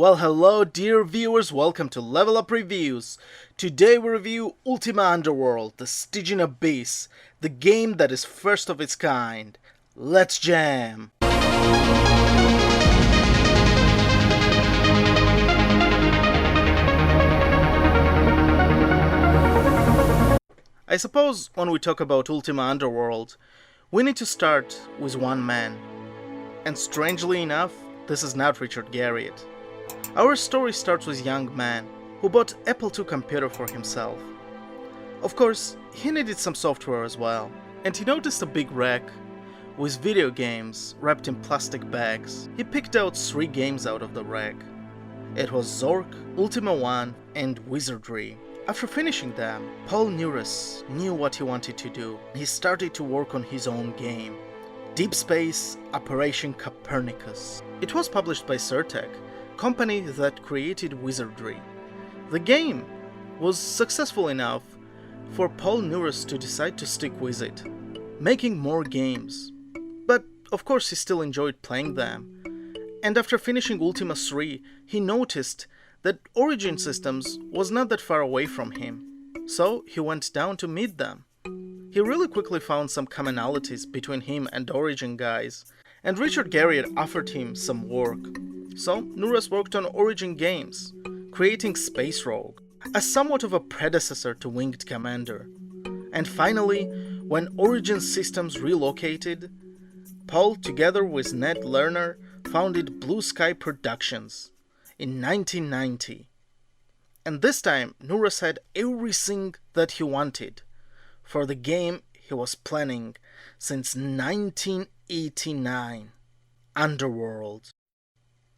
Well, hello dear viewers, welcome to Level Up Reviews. Today we review Ultima Underworld, The Stygian Abyss, the game that is first of its kind. Let's jam! I suppose when we talk about Ultima Underworld, we need to start with one man. And strangely enough, this is not Richard Garriott. Our story starts with a young man who bought Apple II computer for himself. Of course, he needed some software as well, and he noticed a big rack with video games wrapped in plastic bags. He picked out 3 games out of the rack. It was Zork, Ultima 1 and Wizardry. After finishing them, Paul Neurath knew what he wanted to do. He started to work on his own game, Deep Space Operation Copernicus. It was published by Surtech, company that created Wizardry. The game was successful enough for Paul Neurath to decide to stick with it, making more games. But of course he still enjoyed playing them. And after finishing Ultima 3, he noticed that Origin Systems was not that far away from him, so he went down to meet them. He really quickly found some commonalities between him and Origin guys, and Richard Garriott offered him some work. So Neurath worked on Origin games, creating Space Rogue, as somewhat of a predecessor to Winged Commander. And finally, when Origin Systems relocated, Paul, together with Ned Lerner, founded Blue Sky Productions in 1990. And this time, Neurath had everything that he wanted for the game he was planning since 1989, Underworld.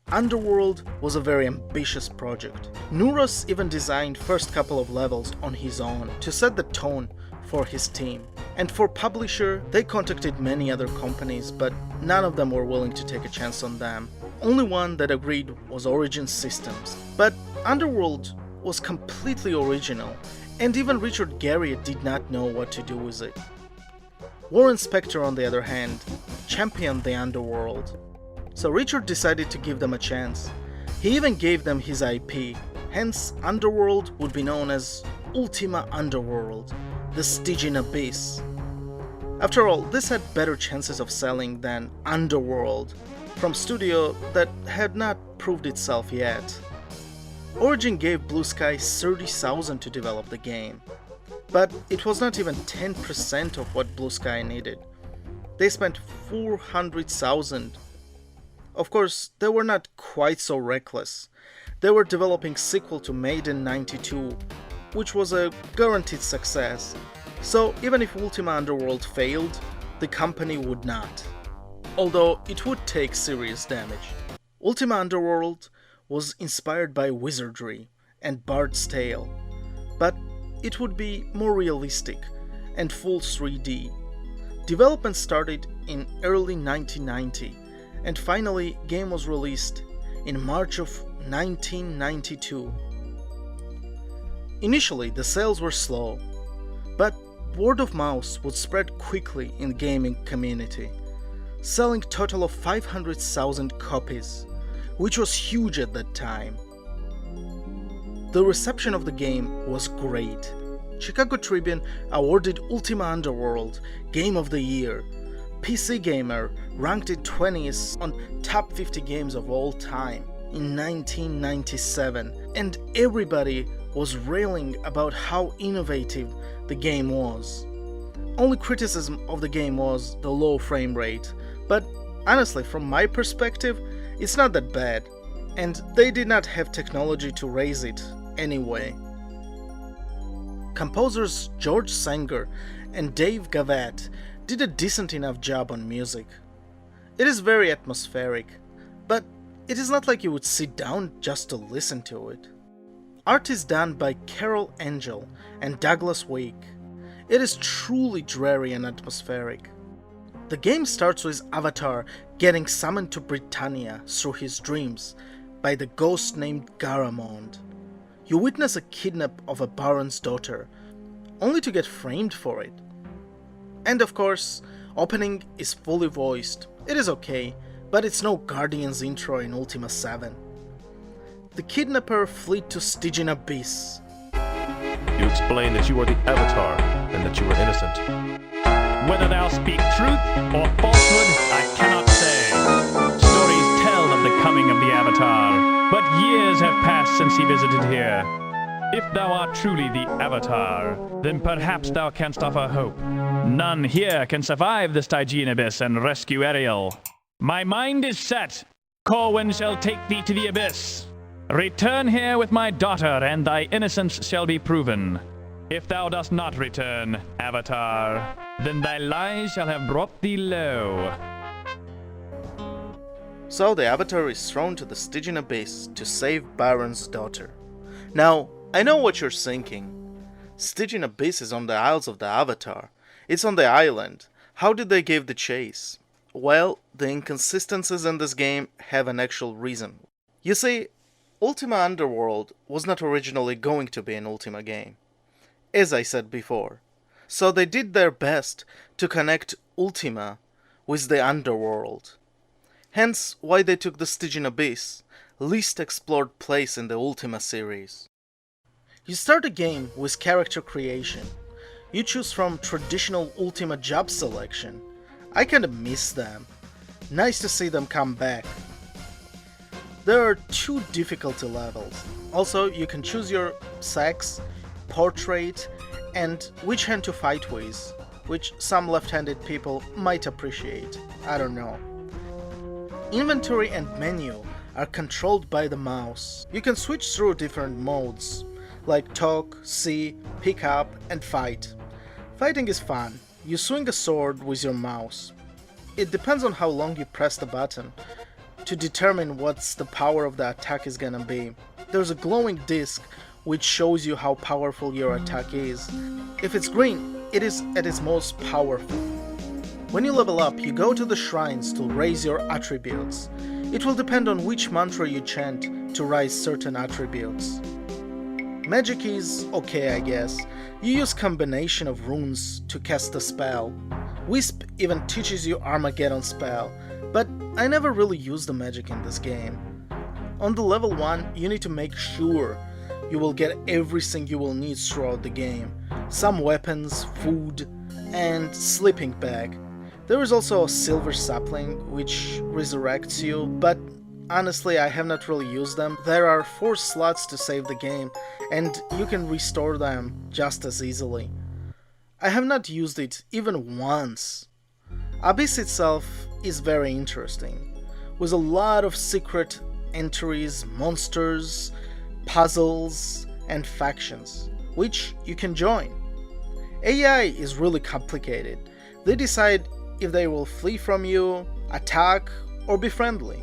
Underworld was a very ambitious project. Neurath even designed first couple of levels on his own to set the tone for his team. And for publisher, they contacted many other companies, but none of them were willing to take a chance on them. Only one that agreed was Origin Systems. But Underworld was completely original, and even Richard Garriott did not know what to do with it. Warren Spector, on the other hand, championed the Underworld. So Richard decided to give them a chance. He even gave them his IP, hence Underworld would be known as Ultima Underworld, The Stygian Abyss. After all, this had better chances of selling than Underworld, from studio that had not proved itself yet. Origin gave Blue Sky $30,000 to develop the game, but it was not even 10% of what Blue Sky needed. They spent $400,000. Of course, they were not quite so reckless. They were developing sequel to Maiden 92, which was a guaranteed success, so even if Ultima Underworld failed, the company would not. Although it would take serious damage. Ultima Underworld was inspired by Wizardry and Bard's Tale, but it would be more realistic and full 3D. Development started in early 1990, and finally game was released in March of 1992. Initially the sales were slow, but word of mouth would spread quickly in the gaming community, selling total of 500,000 copies, which was huge at that time. The reception of the game was great. Chicago Tribune awarded Ultima Underworld Game of the Year. PC Gamer ranked it 20th on top 50 games of all time in 1997, and everybody was railing about how innovative the game was. Only criticism of the game was the low frame rate, but honestly, from my perspective, it's not that bad, and they did not have technology to raise it anyway. Composers George Sanger and Dave Gavatt did a decent enough job on music. It is very atmospheric, but it is not like you would sit down just to listen to it. Art is done by Carol Angel and Douglas Wake. It is truly dreary and atmospheric. The game starts with Avatar getting summoned to Britannia through his dreams by the ghost named Garamond. You witness a kidnap of a baron's daughter, only to get framed for it. And of course, opening is fully voiced. It is okay, but it's no Guardians intro in Ultima 7. the kidnapper fled to Stygian Abyss. You explain that you are the Avatar, and that you are innocent. Whether thou speak truth or falsehood, I cannot say. Stories tell of the coming of the Avatar, but years have passed since he visited here. If thou art truly the Avatar, then perhaps thou canst offer hope. None here can survive the Stygian Abyss and rescue Ariel. My mind is set. Corwin shall take thee to the Abyss. Return here with my daughter, and thy innocence shall be proven. If thou dost not return, Avatar, then thy lies shall have brought thee low. So the Avatar is thrown to the Stygian Abyss to save Byron's daughter. Now, I know what you're thinking. Stygian Abyss is on the Isles of the Avatar. It's on the island. How did they give the chase? Well, the inconsistencies in this game have an actual reason. You see, Ultima Underworld was not originally going to be an Ultima game, as I said before. So they did their best to connect Ultima with the Underworld. Hence why they took the Stygian Abyss, least explored place in the Ultima series. You start the game with character creation. You choose from traditional Ultima job selection. I kinda miss them. Nice to see them come back. There are 2 difficulty levels. Also, you can choose your sex, portrait, and which hand to fight with, which some left-handed people might appreciate. I don't know. Inventory and menu are controlled by the mouse. You can switch through different modes, like talk, see, pick up, and fight. Fighting is fun. You swing a sword with your mouse. It depends on how long you press the button to determine what's the power of the attack is gonna be. There's a glowing disc which shows you how powerful your attack is. If it's green, it is at its most powerful. When you level up, you go to the shrines to raise your attributes. It will depend on which mantra you chant to raise certain attributes. Magic is okay, I guess. You use combination of runes to cast a spell. Wisp even teaches you Armageddon spell, but I never really used the magic in this game. On the level 1, you need to make sure you will get everything you will need throughout the game. Some weapons, food, and sleeping bag. There is also a silver sapling which resurrects you, but honestly I have not really used them. There are 4 slots to save the game, and you can restore them just as easily. I have not used it even once. Abyss itself is very interesting, with a lot of secret entries, monsters, puzzles, and factions, which you can join. AI is really complicated. They decide if they will flee from you, attack, or be friendly.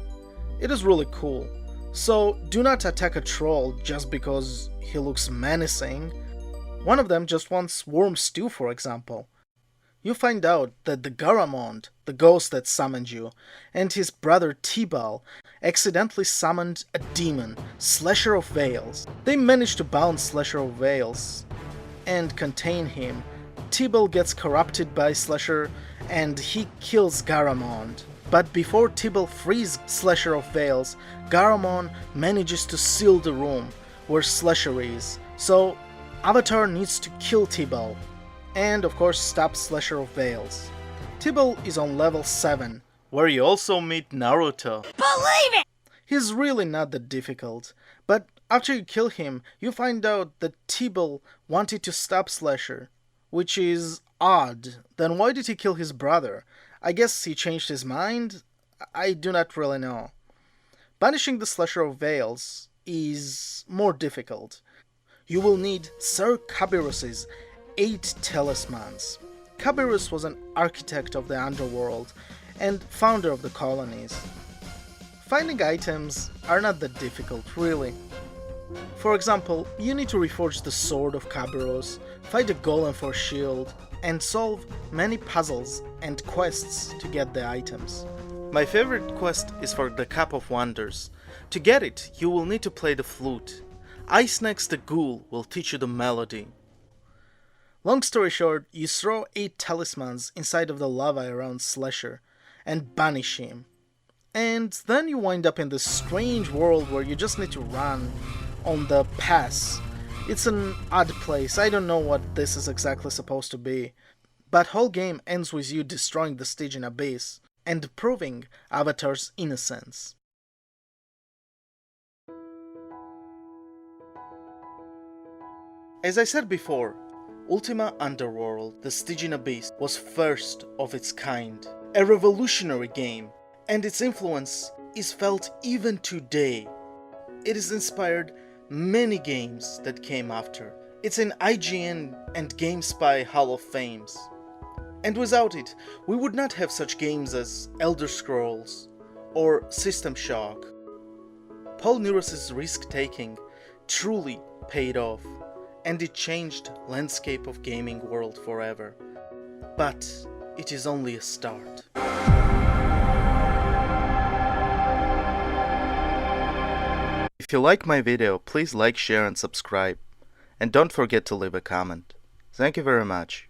It is really cool. So do not attack a troll just because he looks menacing. One of them just wants worm stew, for example. You find out that the Garamond, the ghost that summoned you, and his brother Tibal accidentally summoned a demon, Slasher of Veils. They manage to bound Slasher of Veils and contain him. Tibal gets corrupted by Slasher and he kills Garamond. But before Tibal frees Slasher of Veils, Garamond manages to seal the room where Slasher is. So Avatar needs to kill Tibal, and of course stop Slasher of Veils. Tibal is on level 7, where you also meet Naruto. Believe it! He's really not that difficult, but after you kill him, you find out that Tibal wanted to stop Slasher, which is odd. Then why did he kill his brother? I guess he changed his mind? I do not really know. Banishing the Slasher of Veils is more difficult. You will need Sir Kabirus's 8 talismans. Kabirus was an architect of the Underworld and founder of the colonies. Finding items are not that difficult, really. For example, you need to reforge the sword of Kabirus, fight a golem for shield, and solve many puzzles and quests to get the items. My favorite quest is for the Cup of Wonders. To get it, you will need to play the flute. Ice Next the Ghoul will teach you the melody. Long story short, you throw 8 talismans inside of the lava around Slasher and banish him. And then you wind up in this strange world where you just need to run on the pass. It's an odd place, I don't know what this is exactly supposed to be. But whole game ends with you destroying the Stygian abyss and proving Avatar's innocence. As I said before, Ultima Underworld The Stygian Abyss was first of its kind, a revolutionary game, and its influence is felt even today. It has inspired many games that came after. It's in IGN and GameSpy Hall of Fames. And without it, we would not have such games as Elder Scrolls or System Shock. Paul Neurath's risk-taking truly paid off, and it changed landscape of gaming world forever. But it is only a start. If you like my video, please like, share and subscribe. And don't forget to leave a comment. Thank you very much.